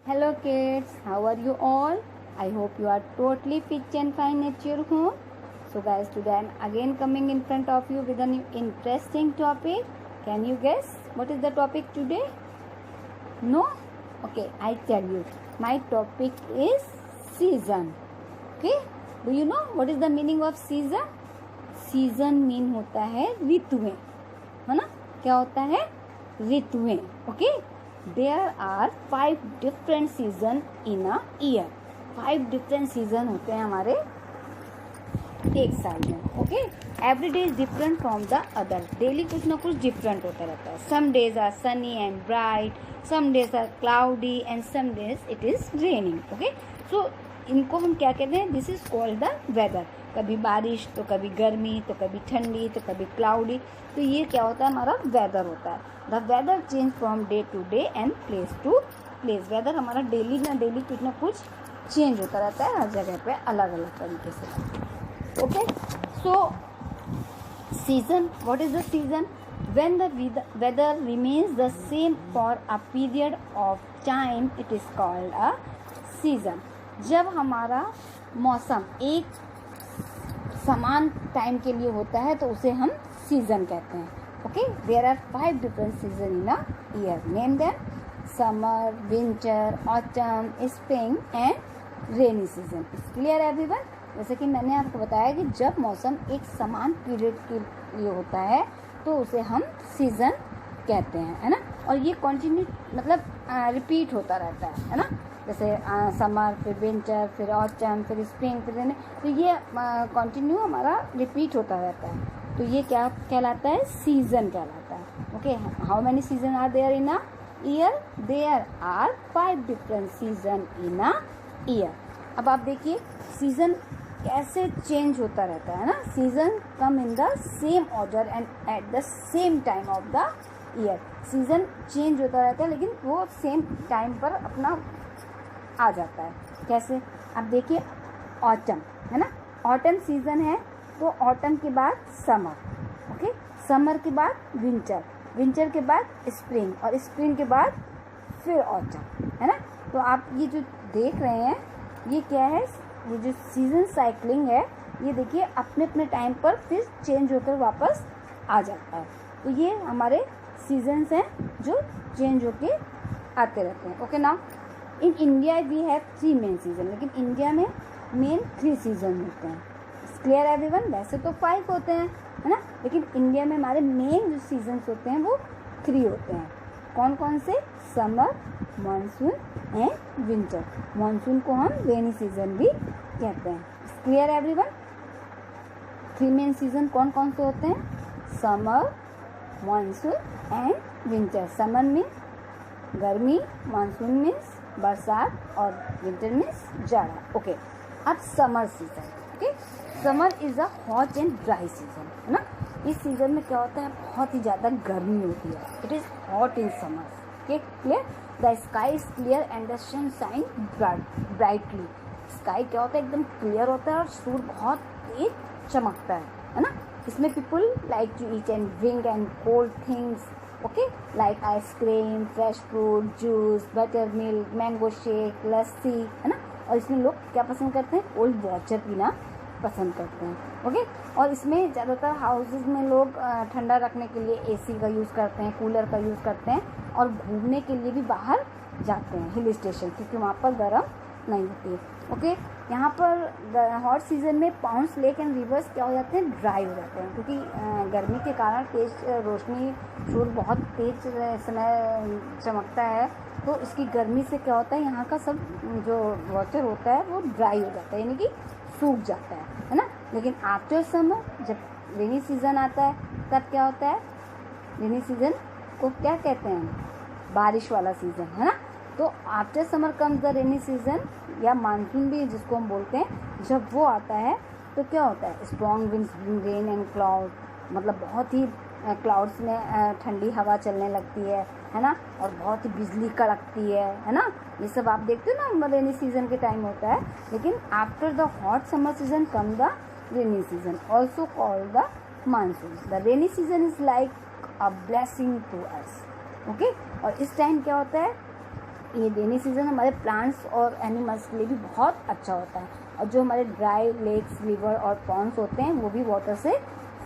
Hello kids, how are you all? I hope you are totally fit and fine at your home. So guys, today I am again coming in front of you with an interesting topic. Can you guess what is the topic today? No? Okay, I tell you. My topic is season. Okay? Do you know what is the meaning of season? Season mean होता है ऋतुएं, है ना? क्या होता है? ऋतुएं. Okay? There are 5 different season in a year. 5 different season होते हैं हमारे एक साल में. Okay, every day is different from the other. Daily कुछ ना कुछ डिफरेंट होता रहता है. Some days are sunny and bright, some days are cloudy and some days it is raining. Okay, so इनको हम क्या कहते हैं? This is called the weather. कभी बारिश तो कभी गर्मी तो कभी ठंडी तो कभी क्लाउडी. तो ये क्या होता है? हमारा वेदर होता है. The weather change from day to day and place to place. Weather हमारा डेली कुछ ना कुछ चेंज होता रहता है हर जगह पे अलग अलग तरीके से. Okay, so season, what is the season? When the weather remains the same for a period of time it is called a season. जब हमारा मौसम एक समान टाइम के लिए होता है तो उसे हम सीजन कहते हैं. Okay, there are 5 different season in a year. Name them: summer, winter, autumn, spring and rainy season. Clear everyone? जैसे कि मैंने आपको बताया कि जब मौसम एक समान पीरियड के लिए होता है तो उसे हम सीजन कहते हैं, है ना. और ये कंटिन्यू मतलब रिपीट होता रहता है ना. जैसे समर, फिर विंटर, फिर ऑटम, फिर स्प्रिंग, फिर रेनी. तो ये कंटिन्यू हमारा रिपीट होता रहता है. तो ये क्या कहलाता है? सीजन कहलाता है. Okay, how many season are there in a year? There are 5 different season in a year. अब आप देखिए सीजन कैसे चेंज होता रहता है ना. Season come in the same order and at the same time of the year. Season change होता रहता है लेकिन वो सेम टाइम पर अपना आ जाता है. कैसे? अब देखिए ऑटम, है ना. ऑटम सीजन है तो ऑटम के बाद समर. ओके, समर के बाद विंटर, विंटर के बाद स्प्रिंग और स्प्रिंग के बाद फिर ऑटम, है ना. तो आप ये जो देख रहे हैं ये क्या है? ये जो सीजन साइकिलिंग है ये देखिए अपने अपने टाइम पर फिर चेंज होकर वापस आ जाता है. तो ये हमारे सीजन्स हैं जो चेंज होके आते रहते हैं. Okay, now in India we have 3 main season. लेकिन इंडिया में मेन 3 सीजन होते हैं. Clear everyone? वैसे तो 5 होते हैं, है ना. लेकिन इंडिया में हमारे मेन जो सीजन्स होते हैं वो 3 होते हैं. कौन कौन से? Summer, monsoon and winter. Monsoon को हम रेनी सीजन भी कहते हैं. Clear everyone? 3 मेन सीजन कौन कौन से होते हैं? Summer, monsoon and winter. Summer में गर्मी, मानसून मीन्स बरसात और विंटर मीन्स जाड़ा. ओके, अब summer season. Okay, summer is a hot and dry season, है ना. इस सीजन में क्या होता है? बहुत ही ज़्यादा गर्मी होती है. It is hot in summer. Okay, clear? The sky is clear and the sun shine brightly. Sky क्या होता है? एकदम क्लियर होता है और सूर्य बहुत तेज चमकता है ना. इसमें people like to eat and drink and cold things. Okay, like ice cream, fresh fruit, juice, buttermilk, mango shake, lassi, है ना. और इसमें लोग क्या पसंद करते हैं? कोल्ड वाटर पीना पसंद करते हैं. ओके, और इसमें ज़्यादातर हाउसेस में लोग ठंडा रखने के लिए एसी का यूज़ करते हैं, कूलर का यूज़ करते हैं और घूमने के लिए भी बाहर जाते हैं हिल स्टेशन, क्योंकि वहाँ पर गर्म नहीं होती है. ओके, यहाँ पर हॉट सीज़न में पाउंड्स लेक एंड रिवर्स क्या हो जाते हैं? ड्राई हो जाते हैं, क्योंकि गर्मी के कारण तेज रोशनी, सूर्य बहुत तेज समय चमकता है. तो इसकी गर्मी से क्या होता है? यहाँ का सब जो वाटर होता है वो ड्राई हो जाता है, यानी कि सूख जाता है ना. लेकिन आफ्टर समर जब रेनी सीज़न आता है तब क्या होता है? रेनी सीज़न को क्या कहते हैं? बारिश वाला सीज़न, है ना. तो after summer comes the rainy season या मानसून भी जिसको हम बोलते हैं. जब वो आता है तो क्या होता है? Strong winds bring rain and cloud. मतलब बहुत ही क्लाउड्स में ठंडी हवा चलने लगती है ना. और बहुत ही बिजली कड़कती है ना. ये सब आप देखते हो ना, रेनी सीजन के टाइम होता है. लेकिन after the hot summer season come the rainy season, also called the monsoon. The rainy season is like a blessing to us. Okay, और इस टाइम क्या होता है? ये रेनी सीज़न हमारे प्लांट्स और एनिमल्स के लिए भी बहुत अच्छा होता है, और जो हमारे ड्राई लेक्स, रिवर और पॉन्ड्स होते हैं वो भी वाटर से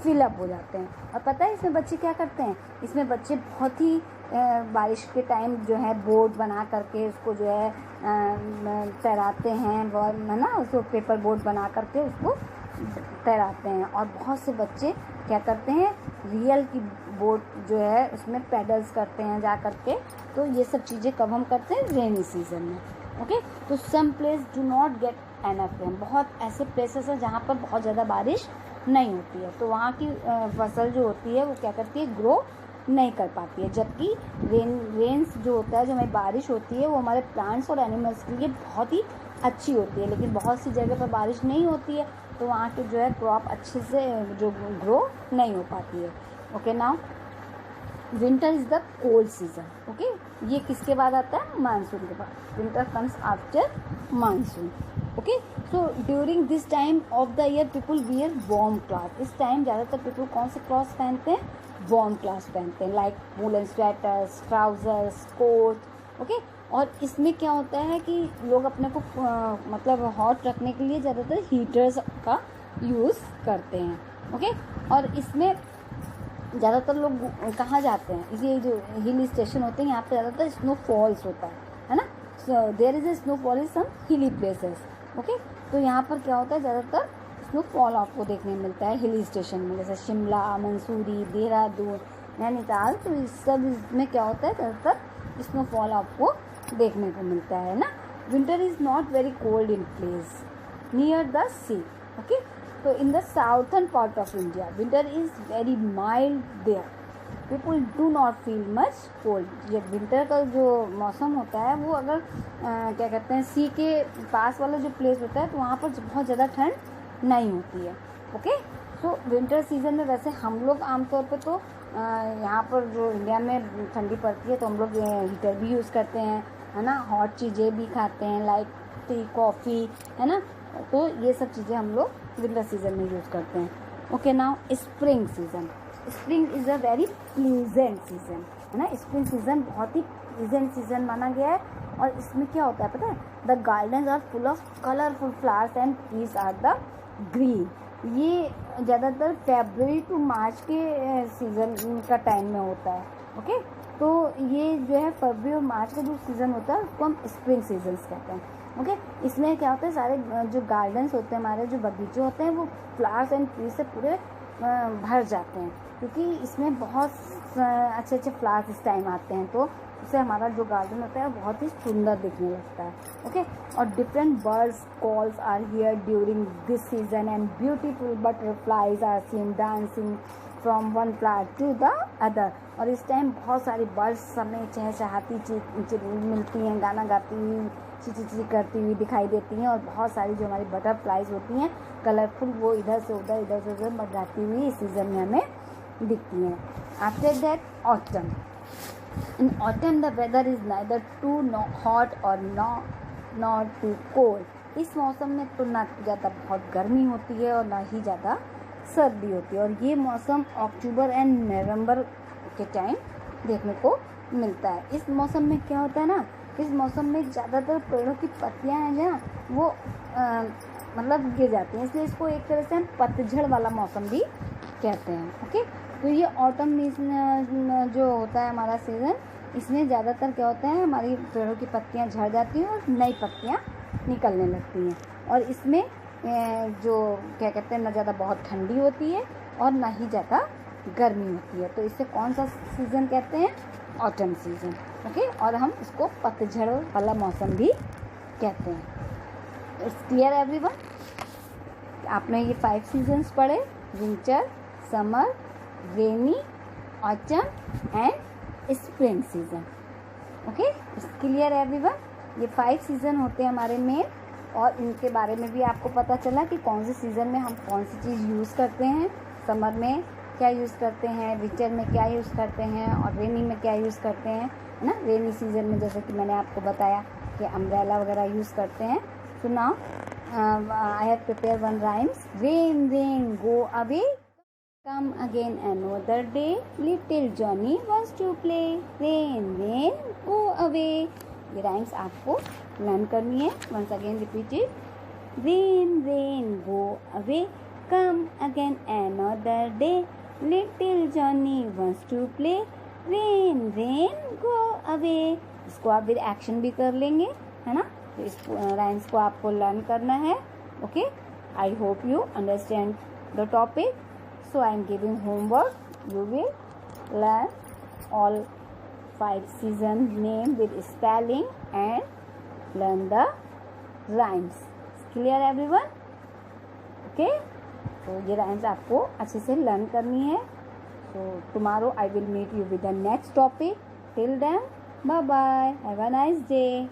फिलअप हो जाते हैं। और पता है इसमें बच्चे क्या करते हैं, इसमें बच्चे बहुत ही बारिश के टाइम जो है बोट बना करके उसको जो है तैराते हैं, है ना, उसको पेपर बोट बना करके उसको तैराते हैं। और बहुत से बच्चे क्या करते हैं, रियल की बोट जो है उसमें पैडल्स करते हैं जा करके। तो ये सब चीज़ें कब हम करते हैं, रेनी सीज़न में। ओके, तो some place do not get enough rain, बहुत ऐसे प्लेसेस हैं जहाँ पर बहुत ज़्यादा बारिश नहीं होती है, तो वहाँ की फसल जो होती है वो क्या करती है, ग्रो नहीं कर पाती है। जबकि रेन्स जो होता है, जो हमारी बारिश होती है, वो हमारे प्लांट्स और एनिमल्स के लिए बहुत ही अच्छी होती है। लेकिन बहुत सी जगह पर बारिश नहीं होती है, तो वहाँ के जो है क्रॉप अच्छे से जो ग्रो नहीं हो पाती है। Okay, now winter is the cold season. Okay, ये किसके बाद आता है, मानसून के बाद। Winter comes after monsoon. Okay, so during this time of the year people wear warm cloth. इस टाइम ज़्यादातर पीपल कौन से क्लॉथ्स पहनते हैं, वार्म क्लॉथ्स पहनते हैं, like woollen sweaters, trousers, coat. Okay, और इसमें क्या होता है कि लोग अपने को मतलब हॉट रखने के लिए ज़्यादातर हीटर्स का यूज़ करते हैं। ओके, और इसमें ज़्यादातर लोग कहाँ जाते हैं, ये जो हिल स्टेशन होते हैं यहाँ पे ज़्यादातर स्नोफॉल्स होता है ना। So there is a snowfall in some hilly places. Okay, तो यहाँ पर क्या होता है, ज़्यादातर स्नोफॉल आपको देखने मिलता है हिल स्टेशन में, जैसे शिमला, मंसूरी, देहरादून, नैनीताल। तो इस सब इसमें क्या होता है, ज़्यादातर स्नोफॉल आपको देखने को मिलता है ना। Winter is not very cold in place near the sea. Okay, तो in the southern part of India winter is very mild there, people do not feel much cold. ये विंटर का जो मौसम होता है वो अगर क्या कहते हैं, सी के पास वाला जो प्लेस होता है, तो वहाँ पर बहुत ज़्यादा ठंड नहीं होती है। ओके, सो विंटर सीजन में वैसे हम लोग आमतौर पे तो यहाँ पर जो इंडिया में ठंडी पड़ती है तो हम लोग हीटर भी यूज़ करते हैं, है ना, हॉट चीज़ें भी खाते हैं, लाइक टी, कॉफ़ी, है ना। तो ये सब चीज़ें हम लोग विंटर सीजन में यूज़ करते हैं। Okay, now spring season. Spring is a very pleasant season, है ना। स्प्रिंग सीजन बहुत ही प्लीजेंट सीजन माना गया है। और इसमें क्या होता है पता है, the gardens are full of colourful flowers and trees are the green. ये ज़्यादातर फरवरी टू मार्च के सीज़न का टाइम में होता है। ओके, तो ये जो है फरवरी और मार्च का जो सीज़न होता है उसको हम स्प्रिंग सीजन्स कहते हैं। ओके, इसमें क्या होता है, सारे जो गार्डन्स होते हैं, हमारे जो बगीचे होते हैं, वो फ्लावर्स एंड ट्रीज से पूरे भर जाते हैं, क्योंकि इसमें बहुत अच्छे अच्छे फ्लावर्स इस टाइम आते हैं, तो उससे हमारा जो गार्डन होता है बहुत ही सुंदर दिखने लगता है। ओके, और different birds calls are here during this season and beautiful butterflies are seen dancing from one flower to the other. और इस टाइम बहुत सारी बर्ड्स हमें चहचहाती मिलती हैं, गाना गाती हुई, चिची करती हुई दिखाई देती हैं। और बहुत सारी जो हमारी बटरफ्लाइज होती हैं कलरफुल, वो इधर से उधर मंडराती हुई इस सीज़न में हमें दिखती हैं। After that autumn. In autumn the weather is neither too hot और नॉट टू कोल्ड। इस मौसम में तो ना ज़्यादा बहुत गर्मी होती है और ना ही ज़्यादा सर्दी होती है। और ये मौसम अक्टूबर एंड नवंबर के टाइम देखने को मिलता है। इस मौसम में क्या होता है ना, इस मौसम में ज़्यादातर पेड़ों की पत्तियां हैं जो वो मतलब गिर जाती हैं, इसलिए इसको एक तरह से हम पतझड़ वाला मौसम भी कहते हैं। ओके, तो ये ऑटम जो होता है हमारा सीज़न, इसमें ज़्यादातर क्या होता है, हमारी पेड़ों की पत्तियां झड़ जाती हैं और नई पत्तियां निकलने लगती हैं। और इसमें जो क्या कहते हैं, ना ज़्यादा बहुत ठंडी होती है और ना ही ज़्यादा गर्मी होती है। तो इसे कौन सा सीज़न कहते हैं, ऑटम सीज़न। ओके, और हम इसको पतझड़ वाला मौसम भी कहते हैं। It's clear everyone. आपने ये 5 सीजन्स पढ़े, winter, summer, rainy, autumn and spring season. Okay, it's clear everyone. ये 5 सीज़न होते हैं हमारे में, और इनके बारे में भी आपको पता चला कि कौन से सीज़न में हम कौन सी चीज़ यूज़ करते हैं। समर में क्या यूज़ करते हैं, विंटर में क्या यूज़ करते हैं, और रेनी में क्या यूज़ करते हैं, है ना। रेनी सीजन में जैसे कि मैंने आपको बताया कि अम्ब्रेला वगैरह यूज़ करते हैं। So now I have prepare one rhymes. Rain rain go away, come again another day, little Johnny wants to play. Rain rain go away, ये राइम्स आपको लर्न करनी है. Once again repeat it. Rain rain go away, come again another day, little Johnny wants to play, rain rain go away. इसको आप with action भी कर लेंगे, है ना. तो इस राइम्स को आपको लर्न करना है. Okay, I hope you understand the topic. So I am giving homework. You will learn all 5 season name with spelling and learn the rhymes. Clear everyone? Okay, so ये rhymes आपको अच्छे से learn करनी है. So tomorrow I will meet you with the next topic. Till then, bye bye. Have a nice day.